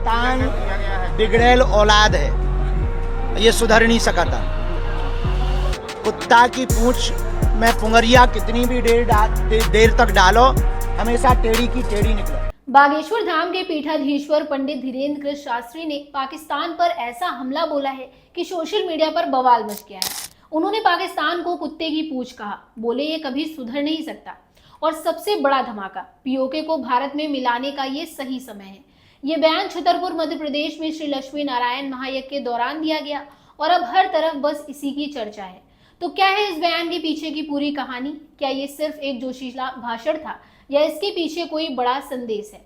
पाकिस्तान बिगड़ैल औलाद है, ये सुधर नहीं सका था। कुत्ता की पूंछ में पुंगरिया कितनी भी देर तक डालो, हमेशा टेढ़ी की टेढ़ी निकले। बागेश्वर धाम के पीठाधीश्वर पंडित धीरेन्द्र कृष्ण शास्त्री ने पाकिस्तान पर ऐसा हमला बोला है कि सोशल मीडिया पर बवाल मच गया है। उन्होंने पाकिस्तान को कुत्ते की पूंछ कहा, बोले ये कभी सुधर नहीं सकता। और सबसे बड़ा धमाका, पीओके को भारत में मिलाने का ये सही समय है। ये बयान छतरपुर मध्य प्रदेश में श्री लक्ष्मी नारायण महायज्ञ के दौरान दिया गया और अब हर तरफ बस इसी की चर्चा है। तो क्या है इस बयान के पीछे की पूरी कहानी? क्या ये सिर्फ एक जोशीला भाषण था या इसके पीछे कोई बड़ा संदेश है?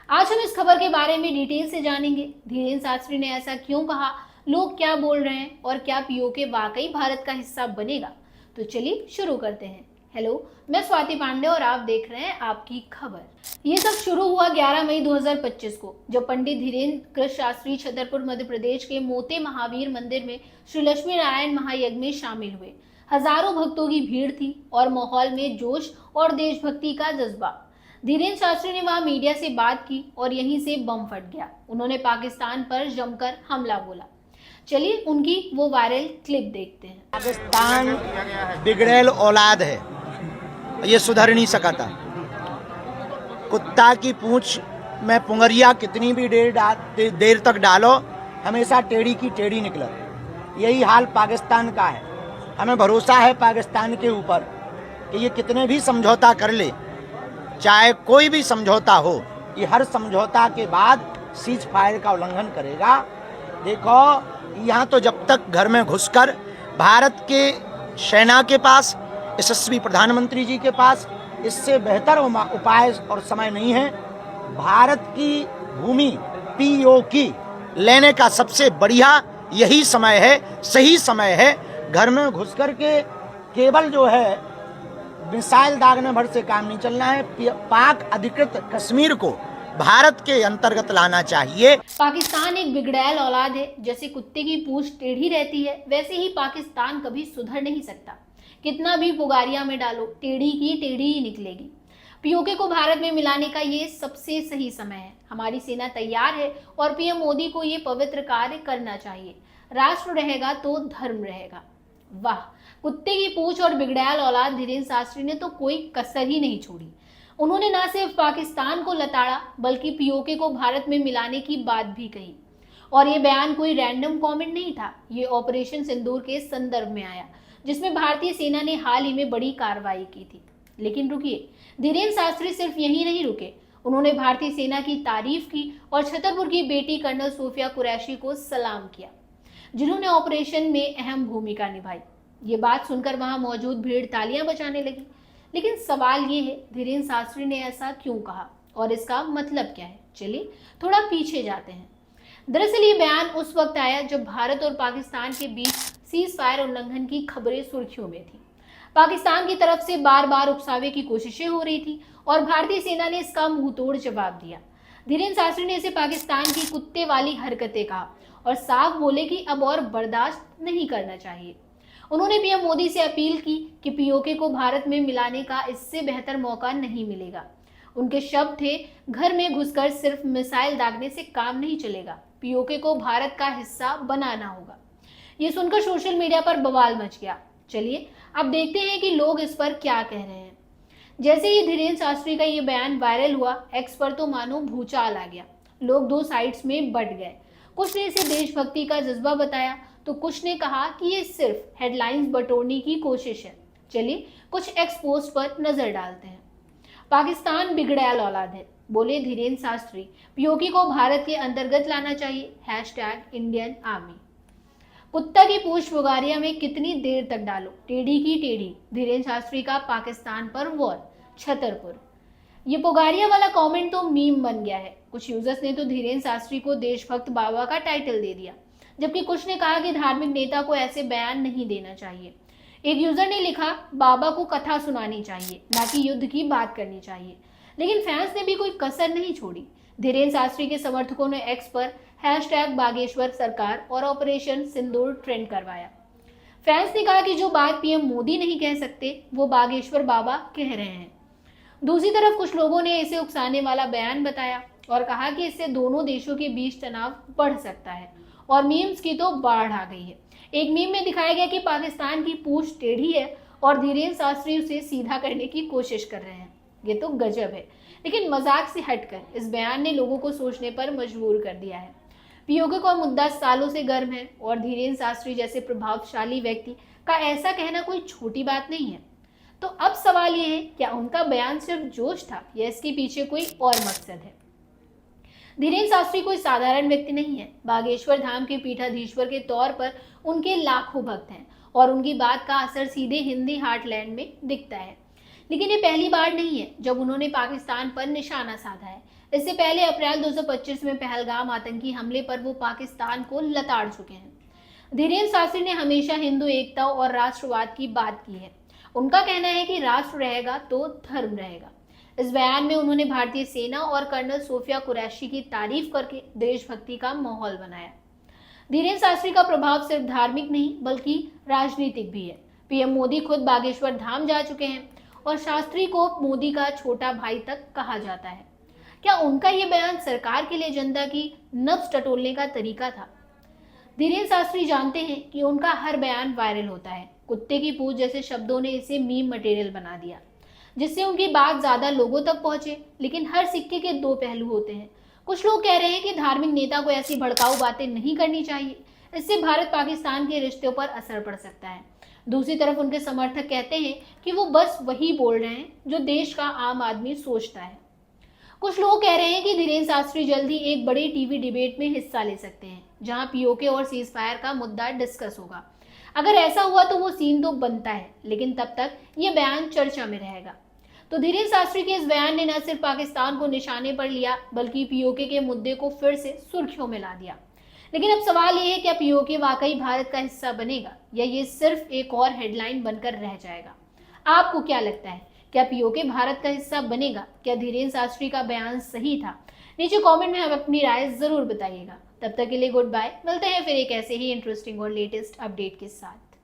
आज हम इस खबर के बारे में डिटेल से जानेंगे। धीरेन्द्र शास्त्री ने ऐसा क्यों कहा, लोग क्या बोल रहे हैं और क्या पीओके वाकई भारत का हिस्सा बनेगा? तो चलिए शुरू करते हैं। हेलो, मैं स्वाति पांडे और आप देख रहे हैं आपकी खबर। ये सब शुरू हुआ 11 मई 2025 को, जब पंडित धीरेन्द्र कृष्ण शास्त्री छतरपुर मध्य प्रदेश के मोते महावीर मंदिर में श्री लक्ष्मी नारायण महायज्ञ में शामिल हुए। हजारों भक्तों की भीड़ थी और माहौल में जोश और देशभक्ति का जज्बा। धीरेन्द्र शास्त्री ने वहां मीडिया से बात की और यहीं से बम फट गया। उन्होंने पाकिस्तान पर जमकर हमला बोला। चलिए उनकी वो वायरल क्लिप देखते हैं। पाकिस्तान बिगड़ैल औलाद है, ये सुधर नहीं सका था। कुत्ता की पूंछ में पुंगरिया कितनी भी देर तक डालो, हमेशा टेढ़ी की टेढ़ी निकले। यही हाल पाकिस्तान का है। हमें भरोसा है पाकिस्तान के ऊपर कि ये कितने भी समझौता कर ले, चाहे कोई भी समझौता हो, ये हर समझौता के बाद सीज फायर का उल्लंघन करेगा। देखो, यहाँ तो जब तक घर में घुसकर भारत के सेना के पास, यशस्वी प्रधानमंत्री जी के पास इससे बेहतर उपाय और समय नहीं है। भारत की भूमि पीओके लेने का सबसे बढ़िया यही समय है, सही समय है। घर में घुस कर के केवल जो है मिसाइल दागने भर से काम नहीं चलना है। पाक अधिकृत कश्मीर को भारत के अंतर्गत लाना चाहिए। पाकिस्तान एक बिगड़ैल औलाद है। जैसे कुत्ते की पूंछ टेढ़ी रहती है, वैसे ही पाकिस्तान कभी सुधर नहीं सकता। कितना भी पुगारिया में डालो, टेढ़ी की टेढ़ी ही निकलेगी। पीओके को भारत में मिलाने का ये सबसे सही समय है। हमारी सेना तैयार है और पीएम मोदी को ये पवित्र कार्य करना चाहिए। राष्ट्र रहेगा तो धर्म रहेगा। वाह, कुत्ते की पूंछ और बिगड़ैल औलाद धीरेन्द्र शास्त्री ने तो कोई कसर ही नहीं छोड़ी। उन्होंने न सिर्फ पाकिस्तान को लताड़ा, बल्कि पीओके को भारत में मिलाने की बात भी कही। और ये बयान कोई रैंडम कमेंट नहीं था, ये ऑपरेशन सिंदूर के संदर्भ में आया, जिसमें भारतीय सेना ने हाल ही में बड़ी कार्रवाई की थी। लेकिन रुकिए, धीरेन्द्र शास्त्री सिर्फ यहीं नहीं रुके। उन्होंने भारतीय सेना की तारीफ की और छतरपुर की बेटी कर्नल सोफिया कुरैशी को सलाम किया, जिन्होंने ऑपरेशन में अहम भूमिका निभाई। ये बात सुनकर वहां मौजूद भीड़ तालियां बजाने लगी। लेकिन सवाल ये है, धीरेन्द्र शास्त्री ने ऐसा क्यों कहा और इसका मतलब क्या है? चलिए थोड़ा पीछे जाते हैं। दरअसल ये बयान उस वक्त आया जब भारत और पाकिस्तान के बीच सीज फायर उल्लंघन की खबरें सुर्खियों में थी। पाकिस्तान की तरफ से बार बार उकसावे की कोशिशें हो रही थी और भारतीय सेना ने इसका मुंहतोड़ जवाब दिया। धीरेन्द्र शास्त्री ने इसे पाकिस्तान की कुत्ते वाली हरकतें कहा और साफ बोले कि अब और बर्दाश्त नहीं करना चाहिए। उन्होंने पीएम मोदी से अपील की कि पीओके को भारत में मिलाने का इससे बेहतर मौका नहीं मिलेगा। उनके शब्द थे, घर में घुसकर सिर्फ मिसाइल दागने से काम नहीं चलेगा, पीओके को भारत का हिस्सा बनाना होगा। ये सुनकर सोशल मीडिया पर बवाल मच गया। चलिए अब देखते हैं कि लोग इस पर क्या कह रहे हैं। जैसे ही धीरेन्द्र शास्त्री का ये बयान वायरल हुआ, एक्स पर तो मानो भूचाल आ गया। लोग दो साइड्स में बट गए। कुछ ने इसे देशभक्ति का जज्बा बताया तो कुछ ने कहा कि ये सिर्फ हेडलाइंस बटोरने की कोशिश है। चलिए कुछ एक्स पोस्ट पर नजर डालते हैं। पाकिस्तान बिगड़ैल औलाद है, बोले धीरेन्द्र शास्त्री, पीओके को भारत के अंतर्गत लाना चाहिए। #Indian army. कुत्ता की पूंछ पुगारिया में कितनी देर तक डालो, टेढ़ी की टेढ़ी। धीरेन्द्र शास्त्री का पाकिस्तान पर वॉर, छतरपुर। ये पुगारिया वाला कमेंट तो मीम बन गया है। कुछ यूजर्स ने तो धीरेन्द्र शास्त्री को देशभक्त बाबा का टाइटल दे दिया, जबकि कुछ ने कहा कि धार्मिक नेता को ऐसे बयान नहीं देना चाहिए। एक यूजर ने लिखा, बाबा को कथा सुनानी चाहिए, ना कि युद्ध की बात करनी चाहिए। लेकिन फैंस ने भी कोई कसर नहीं छोड़ी। धीरेन्द्र शास्त्री के समर्थकों ने एक्स पर #बागेश्वर सरकार और ऑपरेशन सिंदूर ट्रेंड करवाया। फैंस ने कहा कि जो बात पीएम मोदी नहीं कह सकते, वो बागेश्वर बाबा कह रहे हैं। दूसरी तरफ कुछ लोगों ने इसे उकसाने वाला बयान बताया और कहा कि इससे दोनों देशों के बीच तनाव बढ़ सकता है और मीम्स की तो बाढ़ आ गई है। एक मीम में दिखाया गया कि पाकिस्तान की पूंछ टेढ़ी है और धीरेन्द्र शास्त्री उसे सीधा करने की कोशिश कर रहे हैं। ये तो गजब है। लेकिन मजाक से हटकर इस बयान ने लोगों को सोचने पर मजबूर कर दिया है। पीओके का मुद्दा सालों से गर्म है और धीरेन्द्र शास्त्री जैसे प्रभावशाली व्यक्ति का ऐसा कहना कोई छोटी बात नहीं है। तो अब सवाल ये है, क्या उनका बयान सिर्फ जोश था या इसके पीछे कोई और मकसद है? धीरेन्द्र शास्त्री कोई साधारण व्यक्ति नहीं है। बागेश्वर धाम के पीठाधीश्वर के तौर पर उनके लाखों भक्त हैं और उनकी बात का असर सीधे हिंदी हार्टलैंड में दिखता है। लेकिन ये पहली बार नहीं है जब उन्होंने पाकिस्तान पर निशाना साधा है। इससे पहले अप्रैल 2025 में पहलगाम आतंकी हमले पर वो पाकिस्तान को लताड़ चुके हैं। धीरेन्द्र शास्त्री ने हमेशा हिंदू एकता और राष्ट्रवाद की बात की है। उनका कहना है कि राष्ट्र रहेगा तो धर्म रहेगा। इस बयान में उन्होंने भारतीय सेना और कर्नल सोफिया कुरैशी की तारीफ करके देशभक्ति का माहौल बनाया। धीरेन्द्र शास्त्री का प्रभाव सिर्फ धार्मिक नहीं बल्कि राजनीतिक भी है। पीएम मोदी खुद बागेश्वर धाम जा चुके हैं और शास्त्री को मोदी का छोटा भाई तक कहा जाता है। क्या उनका ये बयान सरकार के लिए जनता की नब्ज टटोलने का तरीका था? धीरेन्द्र शास्त्री जानते हैं कि उनका हर बयान वायरल होता है। कुत्ते की पूंछ जैसे शब्दों ने इसे मीम मटेरियल बना दिया, जिससे उनकी बात ज्यादा लोगों तक पहुंचे। लेकिन हर सिक्के के दो पहलू होते हैं। कुछ लोग कह रहे हैं कि धार्मिक नेता को ऐसी भड़काऊ बातें नहीं करनी चाहिए, इससे भारत पाकिस्तान के रिश्तों पर असर पड़ सकता है। दूसरी तरफ उनके समर्थक कहते हैं कि वो बस वही बोल रहे हैं जो देश का आम आदमी सोचता है। कुछ लोग कह रहे हैं कि धीरेन्द्र शास्त्री जल्द ही एक बड़े टीवी डिबेट में हिस्सा ले सकते हैं, जहां पीओके और सीज फायर का मुद्दा डिस्कस होगा। अगर ऐसा हुआ तो वो सीन तो बनता है, लेकिन तब तक ये बयान चर्चा में रहेगा। तो धीरेन्द्र शास्त्री के इस बयान ने न सिर्फ पाकिस्तान को निशाने पर लिया बल्कि पीओके के मुद्दे को फिर से सुर्खियों में ला दिया। लेकिन अब सवाल ये है, क्या पीओके वाकई भारत का हिस्सा बनेगा या ये सिर्फ एक और हेडलाइन बनकर रह जाएगा? आपको क्या लगता है, क्या पीओके भारत का हिस्सा बनेगा? क्या धीरेन्द्र शास्त्री का बयान सही था? नीचे कमेंट में हमें अपनी राय जरूर बताइएगा। तब तक के लिए गुड बाय। मिलते हैं फिर एक ऐसे ही इंटरेस्टिंग और लेटेस्ट अपडेट के साथ।